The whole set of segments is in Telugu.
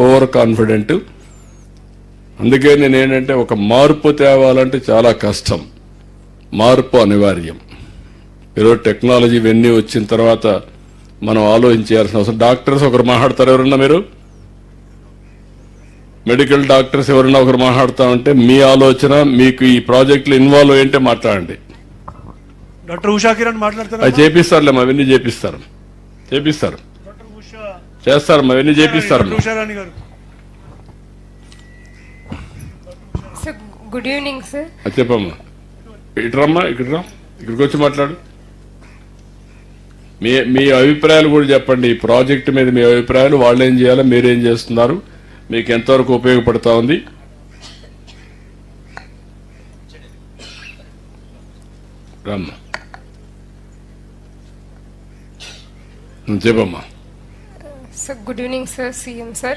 Over confident. అందుకే నేను ఏంటంటే ఒక మార్పు తేవాలంటే చాలా కష్టం, మార్పు అనివార్యం. ఈరోజు టెక్నాలజీ ఇవన్నీ వచ్చిన తర్వాత మనం ఆలోచించాల్సిన అవసరం. డాక్టర్స్ ఒకరు మాట్లాడతారు, ఎవరన్నా మీరు మెడికల్ డాక్టర్స్ ఎవరన్నా ఒకరు మాట్లాడుతామంటే మీ ఆలోచన, మీకు ఈ ప్రాజెక్టులో ఇన్వాల్వ్ అయ్యంటే మాట్లాడండి. డాక్టర్ ఉషా కిరణ్ మాట్లాడతారు. అది చేపిస్తారులే, అవన్నీ చేపిస్తారు చేస్తారు, అవన్నీ చేపిస్తారు. ఉషారాణి గారు. Good evening sir. చెప్పమ్మా, ఇటురమ్మా, ఇక్కడికి వచ్చి మాట్లాడు. మీ అభిప్రాయాలు కూడా చెప్పండి. ఈ ప్రాజెక్టు మీద మీ అభిప్రాయాలు, వాళ్ళు ఏం చేయాలి, మీరేం చేస్తున్నారు, మీకు ఎంతవరకు ఉపయోగపడతా ఉంది. రమ్మా, చెప్పమ్మా. So good evening sir, CM sir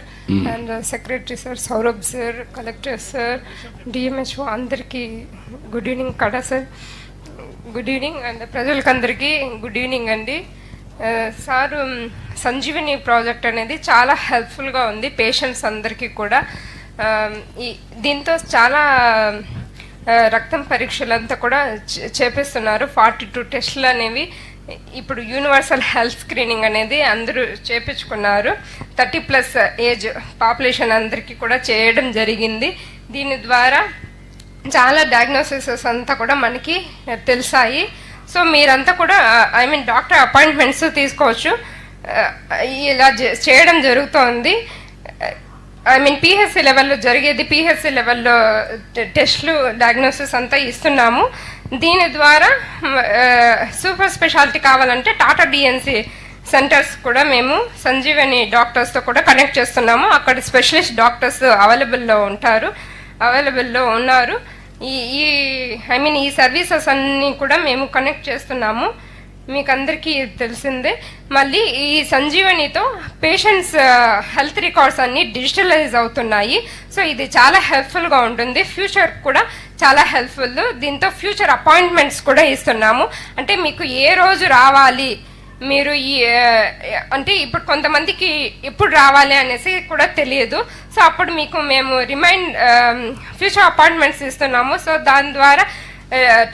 and secretary sir, Saurabh sir, collector sir, DMHO అందరికి good evening. Kada sir good evening and ప్రజలకు అందరికీ గుడ్ ఈవినింగ్ అండి. సార్, సంజీవని ప్రాజెక్ట్ అనేది చాలా హెల్ప్ఫుల్గా ఉంది పేషెంట్స్ అందరికీ కూడా. దీంతో చాలా రక్తం పరీక్షలంతా కూడా చేపిస్తున్నారు. 42 టెస్టులు అనేవి ఇప్పుడు యూనివర్సల్ హెల్త్ స్క్రీనింగ్ అనేది అందరూ చేపించుకున్నారు. 30+ ఏజ్ పాపులేషన్ అందరికీ కూడా చేయడం జరిగింది. దీని ద్వారా చాలా డయాగ్నోసిసెస్ అంతా కూడా మనకి తెలిసాయి. సో మీరంతా కూడా డాక్టర్ అపాయింట్మెంట్స్ తీసుకోవచ్చు. ఇలా చేయడం జరుగుతోంది. పిహెచ్సి లెవెల్లో జరిగేది, పిహెచ్సి లెవెల్లో టెస్టులు డయాగ్నోసిస్ అంతా ఇస్తున్నాము. దీని ద్వారా సూపర్ స్పెషాలిటీ కావాలంటే టాటా డిఎన్సి సెంటర్స్ కూడా మేము సంజీవని డాక్టర్స్తో కూడా కనెక్ట్ చేస్తున్నాము. అక్కడ స్పెషలిస్ట్ డాక్టర్స్ అవైలబుల్లో ఉన్నారు. ఈ సర్వీసెస్ అన్నీ కూడా మేము కనెక్ట్ చేస్తున్నాము. మీకు అందరికీ తెలిసిందే. మళ్ళీ ఈ సంజీవనితో పేషెంట్స్ హెల్త్ రికార్డ్స్ అన్ని డిజిటలైజ్ అవుతున్నాయి. సో ఇది చాలా హెల్ప్ఫుల్గా ఉంటుంది, ఫ్యూచర్ కూడా చాలా హెల్ప్ఫుల్. దీంతో ఫ్యూచర్ అపాయింట్మెంట్స్ కూడా ఇస్తున్నాము. అంటే మీకు ఏ రోజు రావాలి, మీరు అంటే ఇప్పుడు కొంతమందికి ఎప్పుడు రావాలి అనేసి కూడా తెలియదు. సో అప్పుడు మీకు మేము ఫ్యూచర్ అపాయింట్మెంట్స్ ఇస్తున్నాము. సో దాని ద్వారా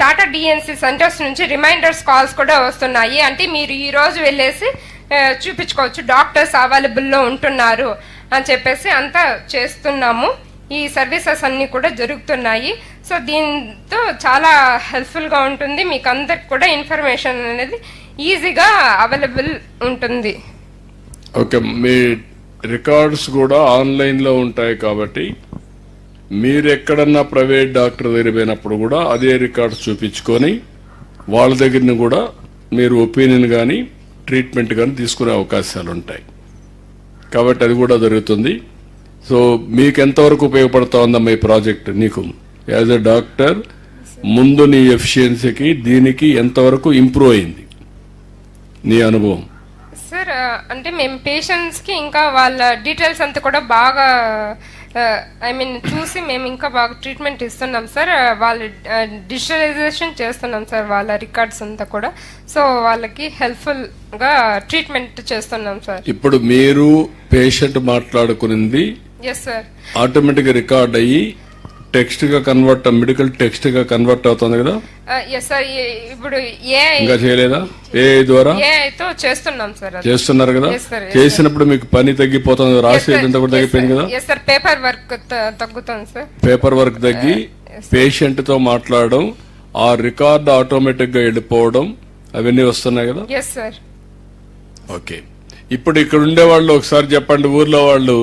టాటా డిఎన్సి సెంటర్స్ నుంచి రిమైండర్స్ కాల్స్ కూడా వస్తున్నాయి. అంటే మీరు ఈ రోజు వెళ్ళేసి చూపించుకోవచ్చు, డాక్టర్స్ అవైలబుల్లో ఉంటున్నారు అని చెప్పేసి అంతా చేస్తున్నాము. ఈ సర్వీసెస్ అన్నీ కూడా జరుగుతున్నాయి. సో దీంతో చాలా హెల్ప్ఫుల్గా ఉంటుంది. మీకు అందరికి కూడా ఇన్ఫర్మేషన్ అనేది ఈజీగా అవైలబుల్ ఉంటుంది. ఓకే, మీ రికార్డ్స్ కూడా ఆన్లైన్లో ఉంటాయి కాబట్టి మీరు ఎక్కడన్నా ప్రైవేట్ డాక్టర్ దగ్గర పోయినప్పుడు కూడా అదే రికార్డ్స్ చూపించుకొని వాళ్ళ దగ్గరని కూడా మీరు ఒపీనియన్ కానీ ట్రీట్మెంట్ కానీ తీసుకునే అవకాశాలు ఉంటాయి. కాబట్టి అది కూడా జరుగుతుంది. సో మీకు ఎంతవరకు ఉపయోగపడతా ఉందమ్మా ఈ ప్రాజెక్ట్? నీకు యాజ్ ఎ డాక్టర్ ముందు నీ ఎఫిషియన్సీకి దీనికి ఎంతవరకు ఇంప్రూవ్ అయింది నీ అనుభవం? సార్, అంటే మేము పేషెంట్స్కి ఇంకా వాళ్ళ డీటెయిల్స్ అంతా కూడా బాగా చూసి మేము ఇంకా బాగా ట్రీట్మెంట్ ఇస్తున్నాం సార్. వాళ్ళు డిజిటలైజేషన్ చేస్తున్నాం సార్ వాళ్ళ రికార్డ్స్ అంతా కూడా. సో వాళ్ళకి హెల్ప్ఫుల్గా ట్రీట్మెంట్ చేస్తున్నాం సార్. ఇప్పుడు మీరు పేషెంట్ మాట్లాడుకునింది ఎస్ సార్ ఆటోమేటిక్ రికార్డ్ అయ్యి టెక్స్ట్ గా కన్వర్ట్, మెడికల్ టెక్స్ట్ గా కన్వర్ట్ అవుతుంది కదా? Yes sir. ఇప్పుడు ఇంకా చేయలేదా? ఏఐ ద్వారా చేస్తున్నాం సార్. చేస్తున్నారు కదా? చేసినప్పుడు మీకు పని తగ్గిపోతుంది, రాసేదంతా కూడా తగ్గిపోయింది కదా? Yes sir. పేపర్ వర్క్ తగ్గుతుంది సార్. పేపర్ వర్క్ తగ్గి పేషెంట్ తో మాట్లాడడం, ఆ రికార్డ్ ఆటోమేటిక్ గా వెళ్ళిపోవడం, అవన్నీ వస్తున్నాయి కదా? Yes sir. ఓకే, ఇప్పుడు ఇక్కడ ఉండే వాళ్ళు ఒకసారి చెప్పండి, ఊర్లో వాళ్ళు.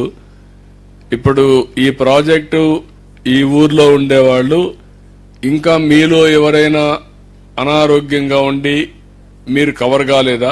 ఇప్పుడు ఈ ప్రాజెక్టు ఈ ఊర్లో ఉండేవాళ్ళు ఇంకా మీలో ఎవరైనా అనారోగ్యంగా ఉండి మీరు కవర్ కాలేదా?